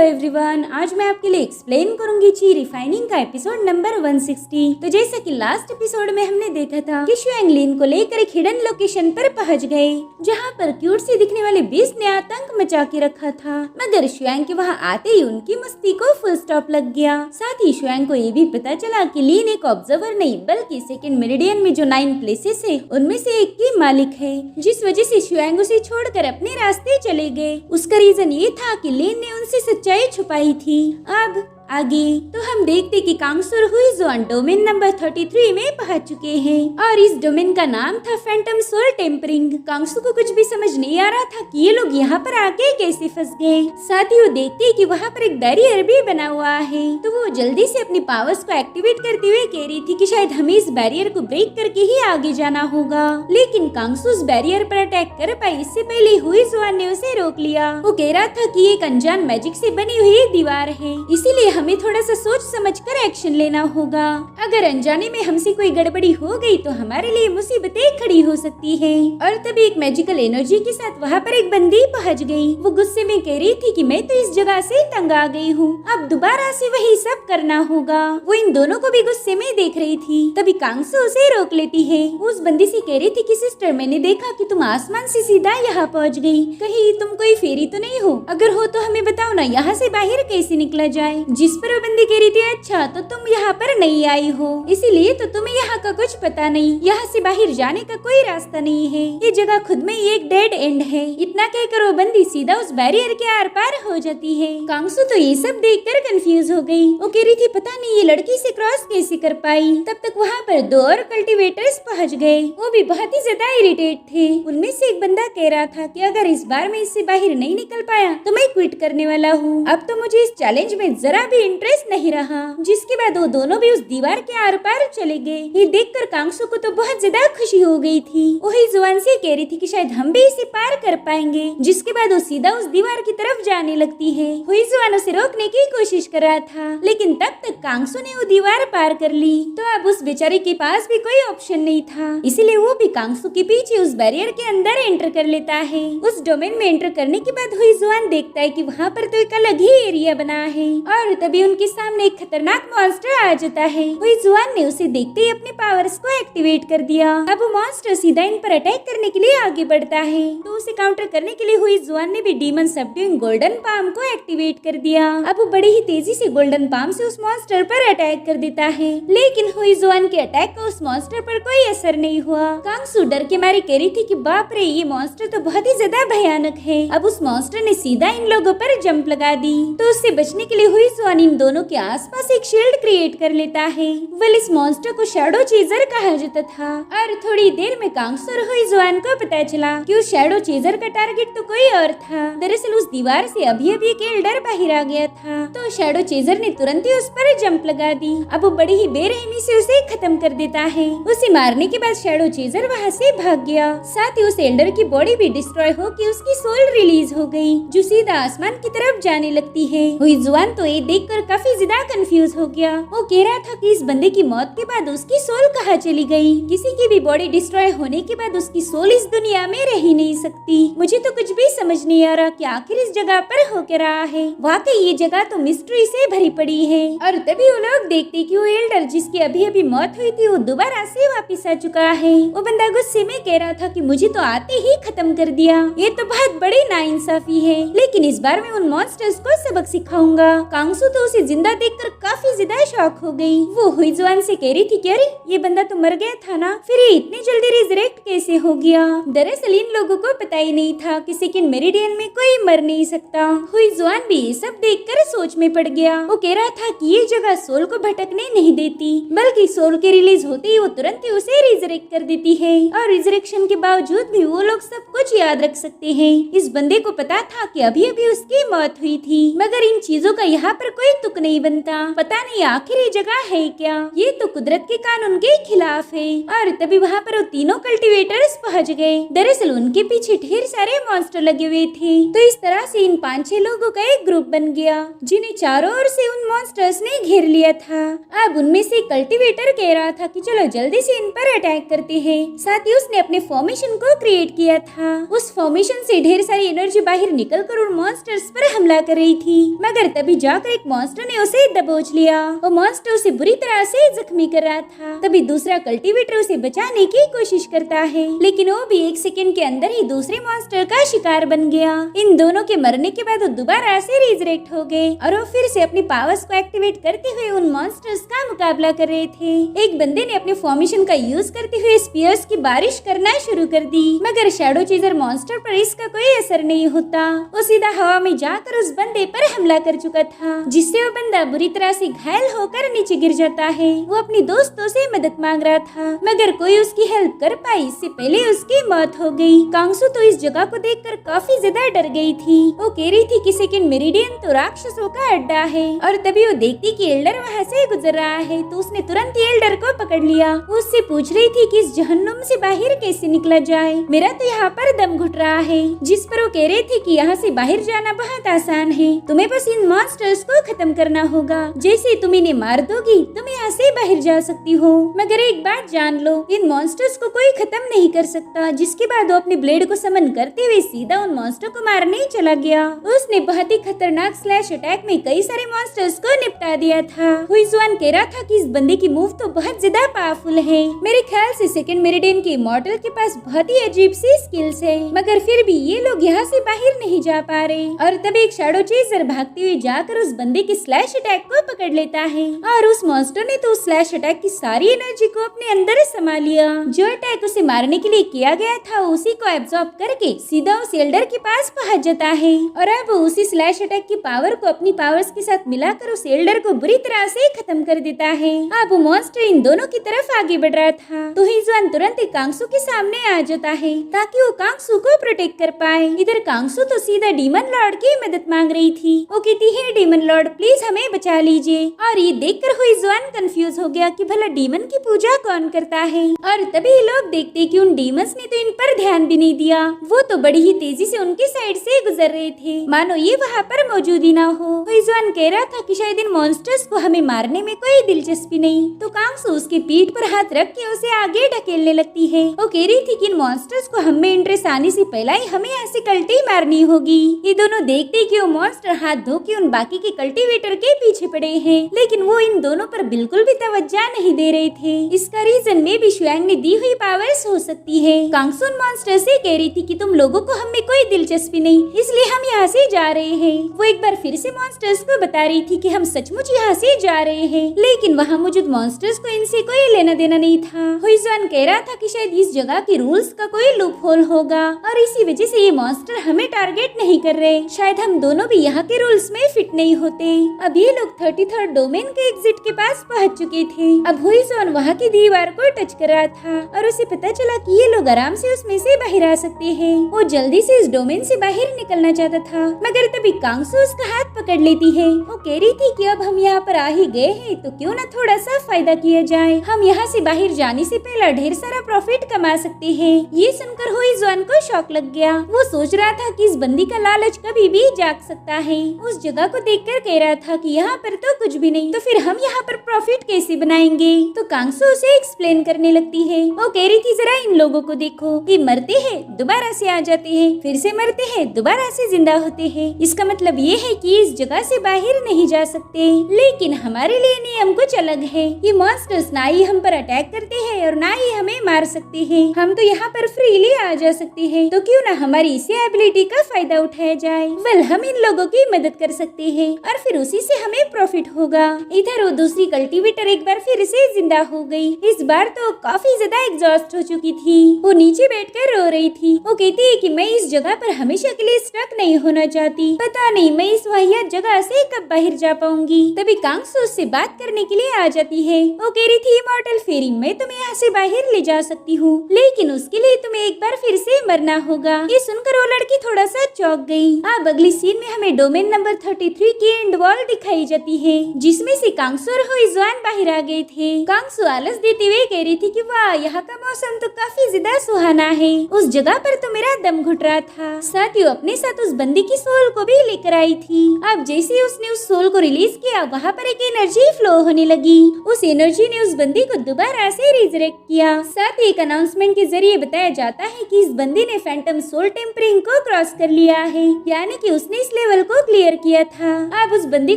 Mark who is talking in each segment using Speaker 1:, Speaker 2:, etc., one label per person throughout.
Speaker 1: Everyone, आज मैं आपके लिए एक्सप्लेन करूंगी ची रिफाइनिंग का एपिसोड नंबर 160। तो जैसा कि लास्ट एपिसोड में हमने देखा था कि शुएंग लिन को लेकर एक हिडन लोकेशन पर पहुंच गए, जहां पर क्यूट सी दिखने वाले बीस्ट ने आतंक मचा के रखा था। मगर शुएंग के वहां आते ही उनकी मस्ती को फुल स्टॉप लग गया। साथ ही शुएंग को ये भी पता चला कि लिन एक ऑब्जर्वर नहीं बल्कि सेकंड मेरिडियन में जो 9 प्लेसेस है उनमें से एक की मालिक है, जिस वजह से शुएंग उसे छोड़कर अपने रास्ते चले गए। उसका रीजन ये था कि लिन ने उनसे सच्चाई छुपाई थी। अब आगे तो हम देखते कि कांगसुर हुइजुआन डोमेन नंबर 33 में पहुंच चुके हैं और इस डोमेन का नाम था फैंटम सोल टेम्परिंग। कांगसु को कुछ भी समझ नहीं आ रहा था कि ये लोग यहाँ पर आके कैसे फंस गए। साथ ही वो देखते कि वहाँ पर एक बैरियर भी बना हुआ है, तो वो जल्दी से अपनी पावर्स को एक्टिवेट करते हुए कह रही थी कि शायद हमें इस बैरियर को ब्रेक करके ही आगे जाना होगा। लेकिन कांगसु उस बैरियर पर अटैक कर पाई इससे पहले हुइजुआन ने उसे रोक लिया। वो कह रहा था कि एक अनजान मैजिक से बनी हुई दीवार है, इसीलिए हमें थोड़ा सा सोच समझकर एक्शन लेना होगा। अगर अनजाने में हमसे कोई गड़बड़ी हो गई तो हमारे लिए मुसीबतें खड़ी हो सकती है। और तभी एक मैजिकल एनर्जी के साथ वहाँ पर एक बंदी पहुँच गई। वो गुस्से में कह रही थी कि मैं तो इस जगह से तंग आ गई हूँ, अब दोबारा से वही सब करना होगा। वो इन दोनों को भी गुस्से में देख रही थी। तभी कांगसु उसे रोक लेती है। उस बंदी से कह रही थी कि सिस्टर, मैंने देखा कि तुम आसमान से सीधा यहाँ पहुँच गई, कहीं तुम कोई फेरी तो नहीं हो? अगर हो तो हमें बताओ ना, यहाँ से बाहर कैसे निकला जाए? जिस पर वो बंदी कह रही थी, अच्छा तो तुम यहाँ पर नहीं आई हो, इसीलिए तो तुम्हें यहाँ का कुछ पता नहीं, यहाँ से बाहर जाने का कोई रास्ता नहीं है, ये जगह खुद में एक डेड एंड है। इतना कहकर वो बंदी सीधा उस बैरियर के आर पार हो जाती है। कांगसु तो ये सब देखकर कंफ्यूज हो गई। वो कह रही थी पता नहीं ये लड़की से क्रॉस कैसे कर पाई। तब तक वहाँ पर 2 और कल्टीवेटर्स पहुँच गए। वो भी बहुत ही ज्यादा इरिटेट थे। उनमें से एक बंदा कह रहा था कि अगर इस बार मैं इससे बाहर नहीं निकल पाया तो मैं क्विट करने वाला हूँ। अब तो मुझे इस चैलेंज में जरा भी इंटरेस्ट नहीं रहा। जिसके बाद वो दोनों भी उस दीवार के आर पार चले गए। ये देखकर कांगसु को तो बहुत ज्यादा खुशी हो गई थी। वो हुइजुआन से कह रही थी कि शायद हम भी इसे पार कर पाएंगे। जिसके बाद वो सीधा उस दीवार की तरफ जाने लगती है। हुइजुआन उसे रोकने की कोशिश कर रहा था, लेकिन तब तक कांगसु ने वो दीवार पार कर ली। तो अब उस बेचारे के पास भी कोई ऑप्शन नहीं था, इसीलिए वो भी कांगसु के पीछे उस बैरियर के अंदर एंटर कर लेता है। उस डोमेन में एंटर करने के बाद हुइजुआन देखता है कि वहाँ पर तो एक अलग ही एरिया बना है और तभी उनके सामने एक खतरनाक मॉन्स्टर आ जाता है। हुइजुआन ने उसे देखते ही अपने पावर्स को एक्टिवेट कर दिया। अब वो मॉन्स्टर सीधा इन पर अटैक करने के लिए आगे बढ़ता है, तो उसे काउंटर करने के लिए हुइजुआन ने भी डीमन सबड्यूइंग गोल्डन पाम को एक्टिवेट कर दिया। अब वो बड़ी ही तेजी से गोल्डन पाम से उस मॉन्स्टर पर अटैक कर देता है, लेकिन हुइजुआन के अटैक का उस मॉन्स्टर पर कोई असर नहीं हुआ। कांगसु डर के मारे कह रही थी कि बाप रे, ये मॉन्स्टर तो बहुत ही ज्यादा भयानक है। अब उस मॉन्स्टर ने सीधा इन लोगों पर जंप लगा दी, तो उससे बचने के लिए हुइजुआन इन दोनों के आसपास एक शील्ड क्रिएट कर लेता है। वेल, इस मॉन्स्टर को शैडो चेजर कहा जाता था और थोड़ी देर में कांगसु और हुइजुआन को पता चला कि उस शैडो चेजर का टारगेट तो कोई और था। दरअसल उस दीवार से अभी अभी एक एल्डर बाहर आ गया था, तो शैडो चेजर ने तुरंत ही उस पर जंप लगा दी। अब वो बड़ी ही बेरहमी से उसे खत्म कर देता है। उसे मारने के बाद शैडो चेजर वहाँ से भाग गया। साथ ही उस एल्डर की बॉडी भी डिस्ट्रॉय हो के उसकी सोल रिलीज हो गई, जो सीधा आसमान की तरफ जाने लगती है। हुइजुआन तो ये देखकर काफी ज्यादा कंफ्यूज हो गया। वो कह रहा था कि इस बंदे की मौत के बाद उसकी सोल कहाँ चली गई? किसी की भी बॉडी डिस्ट्रॉय होने के बाद उसकी सोल इस दुनिया में रह ही नहीं सकती। मुझे तो कुछ भी समझ नहीं आ रहा कि आखिर इस जगह पर हो क्या रहा है। वाकई ये जगह तो मिस्ट्री से भरी पड़ी है। और तभी वो लोग देखते कि वो एल्डर जिसकी अभी अभी मौत हुई थी वो दोबारा से वापिस आ चुका है। वो बंदा गुस्से में कह रहा था कि मुझे तो आते ही खत्म कर दिया, ये तो बहुत बड़ी नाइंसाफी है, लेकिन इस बार मैं उन मॉन्स्टर्स को सबक सिखाऊंगा। कांगसु तो उसे जिंदा देखकर काफी ज्यादा शॉक हो गई। वो हुइजुआन से कह रही थी कि अरे, ये बंदा तो मर गया था ना, फिर ये इतनी जल्दी रिजरेक्ट कैसे हो गया? दरअसल इन लोगों को पता ही नहीं था कि सेकंड मेरिडियन में कोई मर नहीं सकता। हुइजुआन भी ये सब देखकर सोच में पड़ गया। वो कह रहा था कि ये जगह सोल को भटकने नहीं देती, बल्कि सोल के रिलीज होते ही वो तुरंत ही उसे रिजरेक्ट कर देती है, और रिजरेक्शन के बावजूद भी वो लोग सब कुछ याद रख सकते हैं। इस बंदे को पता था कि अभी अभी उसकी मौत हुई थी, मगर इन चीजों का यहाँ पर कोई तुक नहीं बनता। पता नहीं आखिर ये जगह है क्या, ये तो कुदरत के कानून के खिलाफ है। और तभी वहाँ पर वो तीनों कल्टीवेटर्स पहुँच गए। दरअसल उनके पीछे ढेर सारे मॉन्स्टर लगे हुए थे। तो इस तरह से इन 5-6 लोगों का एक ग्रुप बन गया जिन्हें चारों ओर से उन मॉन्स्टर्स ने घेर लिया था। अब उनमें से कल्टीवेटर कह रहा था कि चलो जल्दी से इन पर अटैक करते हैं। साथ ही उसने अपने फॉर्मेशन को क्रिएट किया था। उस फॉर्मेशन से ढेर सारी एनर्जी बाहर निकलकर उन मॉन्स्टर्स पर हमला कर रही थी, मगर तभी जाकर एक मॉन्स्टर ने उसे दबोच लिया। वो मॉन्स्टर उसे बुरी तरह से जख्मी कर रहा था। तभी दूसरा कल्टीवेटर उसे बचाने की कोशिश करता है, लेकिन वो भी 1 सेकंड के अंदर ही दूसरे मॉन्स्टर का शिकार बन गया। इन दोनों के मरने के बाद वो दोबारा से रिजरेक्ट हो गए और वो फिर से अपनी पावर्स को एक्टिवेट करते हुए उन मॉन्स्टर्स का मुकाबला कर रहे थे। एक बंदे ने अपने फॉर्मेशन का यूज करते हुए स्पीयर्स की बारिश करना शुरू कर दी, मगर शैडो चेजर मॉन्स्टर पर इसका कोई असर नहीं होता। वो सीधा हवा में जाकर उस बंदे पर हमला कर चुका था, जिससे वो बंदा बुरी तरह से घायल होकर नीचे गिर जाता है। वो अपने दोस्तों से मदद मांग रहा था, मगर कोई उसकी हेल्प कर पाई, इससे पहले उसकी मौत हो गई। कांगसू तो इस जगह को देखकर काफी ज्यादा डर गई थी। वो कह रही थी कि सेकंड मेरिडियन तो राक्षसों का अड्डा है। और तभी वो देखती कि एल्डर वहाँ से गुजर रहा है, तो उसने तुरंत ही एल्डर को पकड़ लिया। वो उससे पूछ रही थी कि इस जहन्नुम से बाहर कैसे निकला जाए, मेरा तो यहाँ पर दम घुट रहा है। जिस पर वो कह रही थी कि यहाँ से बाहर जाना बहुत आसान है, तुम्हें बस इन मॉन्स्टर्स को खत्म करना होगा। जैसे तुम इन्हें मार दोगी तुम यहाँ से बाहर जा सकती हो, मगर एक बात जान लो, इन मॉन्स्टर्स को कोई खत्म नहीं कर सकता। जिसके बाद वो अपने ब्लेड को समन करते हुए सीधा उन मॉन्स्टर को मारने चला गया। उसने बहुत ही खतरनाक स्लैश अटैक में कई सारे मॉन्स्टर्स को निपटा दिया था। हुईजुआन कह रहा था कि इस बंदे की मूव तो बहुत ज्यादा पावरफुल है। मेरे ख्याल से सेकंड मेरिडियन के इमॉर्टल के पास बहुत ही अजीब सी स्किल्स है, मगर फिर भी ये लोग यहाँ से बाहर नहीं जा पा रहे। और तभी एक शैडो चेजर भागते हुए जाकर उस बंदे के स्लैश अटैक को पकड़ लेता है, और उस मॉन्स्टर ने तो उस स्लैश अटैक की सारी एनर्जी को अपने अंदर समा लिया। जो अटैक उसे मारने के लिए किया गया था उसी को एब्जॉर्ब करके सीधा उस एल्डर के पास पहुंच जाता है, और अब उसी स्लैश अटैक की पावर को अपनी पावर्स के साथ मिलाकर उस एल्डर को बुरी तरह से खत्म कर देता है। अब मॉन्स्टर इन दोनों की तरफ आगे बढ़ रहा था, तो हिजुआन तुरंत ही कांगसू के सामने आ जाता है ताकि वो कांगसू को प्रोटेक्ट कर पाए। इधर कांगसू तो सीधा डीमन लॉर्ड की मदद मांग रही थी। वो कहती है डीमन लॉर्ड प्लीज हमें बचा लीजिए। और ये देखकर हुईजुआन कंफ्यूज हो गया कि भला डीमन की पूजा कौन करता है। और तभी लोग देखते कि उन डीमंस ने तो इन पर ध्यान भी नहीं दिया, वो तो बड़ी ही तेजी से उनके साइड से गुजर रहे थे, मानो ये वहाँ पर मौजूद ही ना हो। हुईजुआन कह रहा था कि शायद इन मॉन्स्टर्स को हमें मारने में कोई दिलचस्पी नहीं, तो कांगसू उसकी पीठ पर हाथ रख के उसे आगे ढकेलने लगती है। वो कह रही थी कि इन मॉन्स्टर्स को हम में इंटरेस्ट आने से पहले ही हमें ऐसे कल्टी मारनी होगी। ये दोनों देखते कि वो मॉन्स्टर हाथ धो के उन बाकी के कल्टीवेटर के पीछे पड़े हैं, लेकिन वो इन दोनों पर बिल्कुल भी तवज्जो नहीं दे रहे थे। इसका रीजन में भी शुआंग ने दी हुई पावर्स हो सकती है। कांगसू मॉन्स्टर से कह रही थी कि तुम लोगों को हम में कोई दिलचस्पी नहीं, इसलिए हम यहाँ से जा रहे हैं। वो एक बार फिर से मॉन्स्टर्स को बता रही थी कि हम सचमुच यहाँ से जा रहे हैं, लेकिन वहाँ मौजूद मॉन्स्टर्स को इनसे कोई लेना देना नहीं था। हुईजुआन कह रहा था कि शायद इस जगह के रूल्स का कोई लूप होल होगा और इसी वजह से ये मॉन्स्टर हमें टारगेट नहीं कर रहे। शायद हम दोनों भी यहाँ के रूल्स में फिट नहीं होते। अब ये लोग 33rd डोमेन के एग्जिट के पास पहुँच चुके थे। अब हुईजुआन वहाँ की दीवार को टच कर रहा था और उसे पता चला कि ये लोग आराम से उसमें से बाहर आ सकते हैं। वो जल्दी से इस डोमेन से बाहर निकलना चाहता था, मगर तभी कांगसू उसका हाथ पकड़ लेती है। वो कह रही थी कि अब हम यहाँ पर आ ही गए हैं तो क्यों ना थोड़ा सा फायदा किया जाए, हम यहाँ से बाहर जाने से पहले ढेर सारा प्रॉफिट कमा सकते हैं। ये सुनकर हुईजुआन को शॉक लग गया। वो सोच रहा था कि इस बंदी का लालच कभी भी जाग सकता है। उस जगह को देखकर कह रहा था कि यहाँ पर तो कुछ भी नहीं, तो फिर हम यहाँ पर प्रॉफिट कैसे बनाएंगे। तो कांगसू उसे एक्सप्लेन करने लगती है। वो कह रही थी जरा इन लोगों को देखो, ये मरते हैं दोबारा से आ जाते हैं, फिर से मरते हैं दोबारा से जिंदा होते हैं। इसका मतलब ये है कि इस जगह से बाहर नहीं जा सकते, लेकिन हमारे लिए नियम कुछ अलग है। ये मॉन्स्टर्स ना ही हम पर अटैक करते हैं और ना ही हमें मार सकते हैं, हम तो यहाँ पर फ्रीली आ जा सकते हैं, तो क्यों ना हमारी इसी एबिलिटी का फायदा उठाया जाए। वेल हम इन लोगों की मदद कर सकते हैं और फिर उसी से हमें प्रॉफिट होगा। इधर वो दूसरी कल्टीवेटर एक बार फिर से जिंदा हो गई। इस बार तो काफी ज्यादा एग्जॉस्ट हो चुकी थी। वो नीचे बैठकर रो रही थी। वो कहती है कि मैं इस जगह पर हमेशा के लिए स्टक नहीं होना चाहती। पता नहीं मैं इस वाहियात जगह गुफा से कब बाहर जा पाऊंगी। तभी कांगसू उससे बात करने के लिए आ जाती है। वो कह रही थी इमॉर्टल फेरी, मैं तुम्हें यहाँ से बाहर ले जा सकती हूँ, लेकिन उसके लिए तुम्हें एक बार फिर से मरना होगा। ये सुनकर वो लड़की थोड़ा सा चौंक गई। अब अगली सीन में हमें डोमेन नंबर 33 की एंड वॉल दिखाई जाती है, जिसमें से कांगसू और हुईजुआन बाहर आ गए थे। कांगसू आलस देते हुए कह रही थी कि वाह, यहाँ का मौसम तो काफी ज्यादा सुहाना है। उस जगह पर तो मेरा दम घुट रहा था। साथ ही अपने साथ उस बंदी की सोल को भी लेकर आई थी। अब जैसे ही उसने उस सोल को रिलीज किया, वहाँ पर एक एनर्जी फ्लो होने लगी। उस एनर्जी ने उस बंदी को दोबारा से रिजरेक्ट किया। साथ ही एक अनाउंसमेंट के जरिए बताया जाता है कि इस बंदी ने फैंटम सोल टेम्परिंग को क्रॉस कर लिया है, यानी कि उसने इस लेवल को क्लियर किया था। अब उस बंदी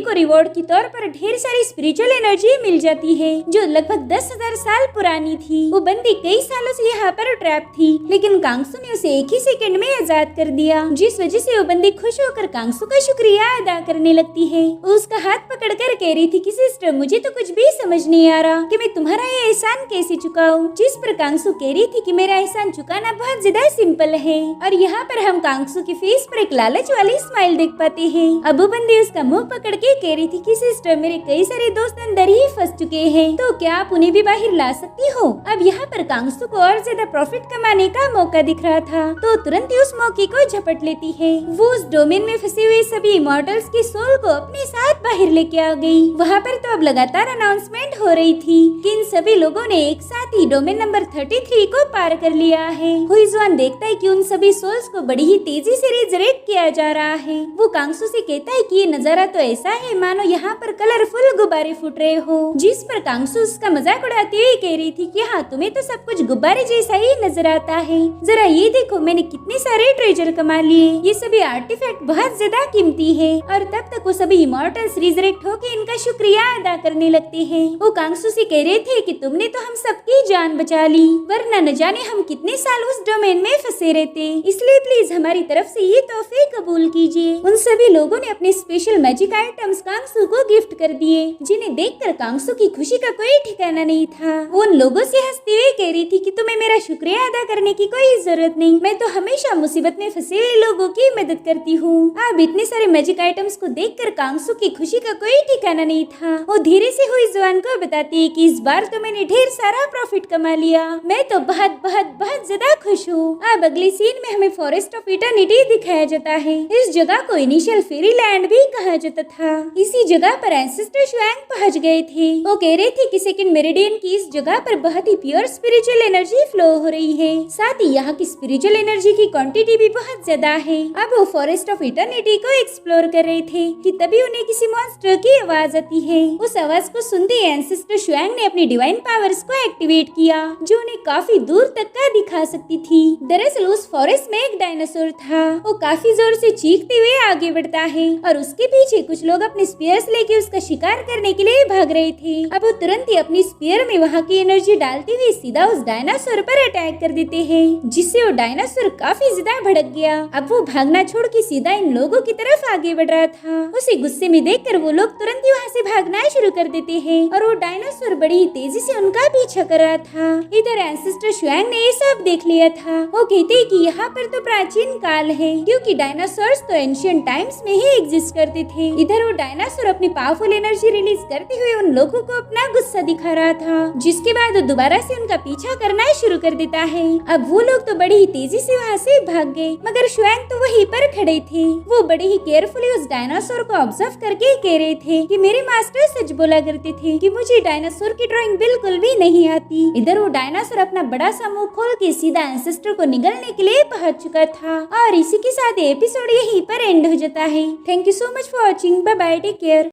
Speaker 1: को रिवॉर्ड के तौर पर ढेर सारी स्पिरिचुअल एनर्जी मिल जाती है, जो लगभग 10,000 साल पुरानी थी। वो बंदी कई सालों से यहाँ पर ट्रैप थी, लेकिन कांगसू ने उसे एक ही सेकंड में आजाद कर दिया, जिस वजह से वो बंदी खुश होकर कांगसू का शुक्रिया अदा करने लगती है। उसका हाथ पकड़कर कह रही थी कि सिस्टर, मुझे तो कुछ भी समझ नहीं आ रहा कि मैं तुम्हारा ये एहसान कैसे चुकाऊं। जिस पर कांगसू कह रही थी कि मेरा एहसान चुकाना बहुत ज्यादा सिंपल है। और यहाँ पर हम कांगसू के फेस पर एक लालच वाली स्माइल देख पाते हैं। अब वो बंदी उसका मुंह पकड़ के कह रही थी कि सिस्टर, मेरे कई सारे दोस्त अंदर ही फंस चुके हैं, तो क्या आप उन्हें भी बाहर ला सकती हो। अब यहाँ पर कांगसू को और ज्यादा प्रॉफिट कमाने का मौका दिख रहा था, तो तुरंत ही उस मौके को झपट लेती है। वो उस डोमेन में फंसे हुए सभी इमॉर्टल्स की सोल को अपने साथ बाहर लेके आ गई। वहाँ पर तो अब लगातार अनाउंसमेंट हो रही थी कि इन सभी लोगों ने एक साथ ही डोमेन नंबर 33 को पार कर लिया है। हुईजुआन देखता है कि उन सभी सोल्स को बड़ी ही तेजी से रिजरेक्ट किया जा रहा है। वो कांगसू से कहता है कि ये नजारा तो ऐसा है मानो यहाँ पर कलरफुल गुब्बारे फूट रहे हो। जिस पर कांगसू उसका मजाक उड़ाते हुए कह रही थी कि हाँ, तुम्हें तो सब कुछ गुब्बारे जैसा ही नजर आता है। जरा ये देखो, मैंने कितने सारे ट्रेजर कमा लिए। ये सभी आर्टिफैक्ट बहुत ज्यादा कीमती है। और तब तक वो सभी इमॉर्टल्स रिजरेक्ट होकर इनका शुक्रिया अदा करने लगते हैं। वो कांगसू से कह रहे थे कि तुमने तो हम सबकी जान बचा ली, वरना न जाने हम कितने साल उस डोमेन में फंसे रहते। इसलिए प्लीज हमारी तरफ से ये तोहफे कबूल कीजिए। उन सभी लोगों ने अपने स्पेशल मैजिक आइटम्स कांगसू को गिफ्ट कर दिए, जिन्हें देखकर कांगसू की खुशी का कोई ठिकाना नहीं था। वो उन लोगों से हंसते हुए कह रही थी कि तुम्हें मेरा शुक्रिया अदा करने की कोई जरूरत नहीं, मैं तो हमेशा मुसीबत में फंसे हुए लोगों की मदद करती हूँ। अब इतने सारे मैजिक आइटम्स को देखकर कांगसू की खुशी का कोई ठिकाना नहीं था। वो धीरे से हुईजुआन को बताती है कि इस बार तो मैंने ढेर सारा प्रॉफिट कमा लिया, मैं तो बहुत बहुत बहुत ज्यादा खुश हूँ। अब अगली सीन में हमें फॉरेस्ट ऑफ इटर्निटी दिखाया जाता है। इस जगह को इनिशियल फेरी लैंड भी कहा जाता था। इसी जगह पर एंसेस्टर शुआंग पहुँच गए थे। वो कह रहे थे कि सेकंड मेरिडियन की इस जगह पर बहुत ही प्योर स्पिरिचुअल एनर्जी फ्लो हो रही है। साथ ही यहाँ की स्पिरिचुअल एनर्जी की क्वांटिटी भी बहुत ज्यादा है। अब वो फॉरेस्ट ऑफ इटर्निटी को एक्सप्लोर कर रहे थे कि तभी उन्हें किसी मॉन्स्टर की आवाज आती है। उस आवाज को सुनते ही एंसेस्टर शुआंग ने अपनी डिवाइन पावर्स को एक्टिवेट किया, जो उन्हें काफी दूर तक का दिखा सकती थी। दरअसल उस फॉरेस्ट में एक डायनासोर था। वो काफी जोर से चीखते हुए आगे बढ़ता है और उसके पीछे कुछ लोग अपने स्पीयर्स लेके उसका शिकार करने के लिए भाग रहे थे। अब वो तुरंत ही अपनी स्पीयर में वहाँ की एनर्जी डालते हुए सीधा उस डायनासोर पर अटैक कर देते हैं, जिससे वो डायनासोर काफी ज्यादा भड़क गया। अब वो भागना छोड़ के सीधा इन लोगों की तरफ आगे बढ़ रहा था। उसे गुस्से में देखकर वो लोग तुरंत ही वहाँ से भागना शुरू कर देते हैं और वो डायनासोर बड़ी ही तेजी से उनका पीछा कर रहा था। इधर एंसेस्टर शुआंग ने ये सब देख लिया था। वो कहते हैं कि यहाँ पर तो प्राचीन काल है, क्योंकि डायनासोर्स तो एंशिएंट टाइम्स में ही एग्जिस्ट करते थे। इधर वो डायनासोर अपनी पावरफुल एनर्जी रिलीज करते हुए उन लोगों को अपना गुस्सा दिखा रहा था, जिसके बाद वो दोबारा से उनका पीछा करना शुरू कर देता है। अब वो लोग तो बड़ी ही तेजी से वहाँ से भाग गए, मगर शुआंग तो वहीं पर खड़े थे। वो बड़े ही केयरफुली उस डायनासोर को ऑब्जर्व करके कह रहे थे कि मेरे मास्टर सच बोला करते थे कि मुझे डायनासोर की ड्राइंग बिल्कुल भी नहीं आती। इधर वो डायनासोर अपना बड़ा सा मुंह खोल के सीधा एंसेस्टर को निगलने के लिए पहुंच चुका था। और इसी के साथ एपिसोड यहीं पर एंड हो जाता है। Thank you so much for watching. Bye bye, take care.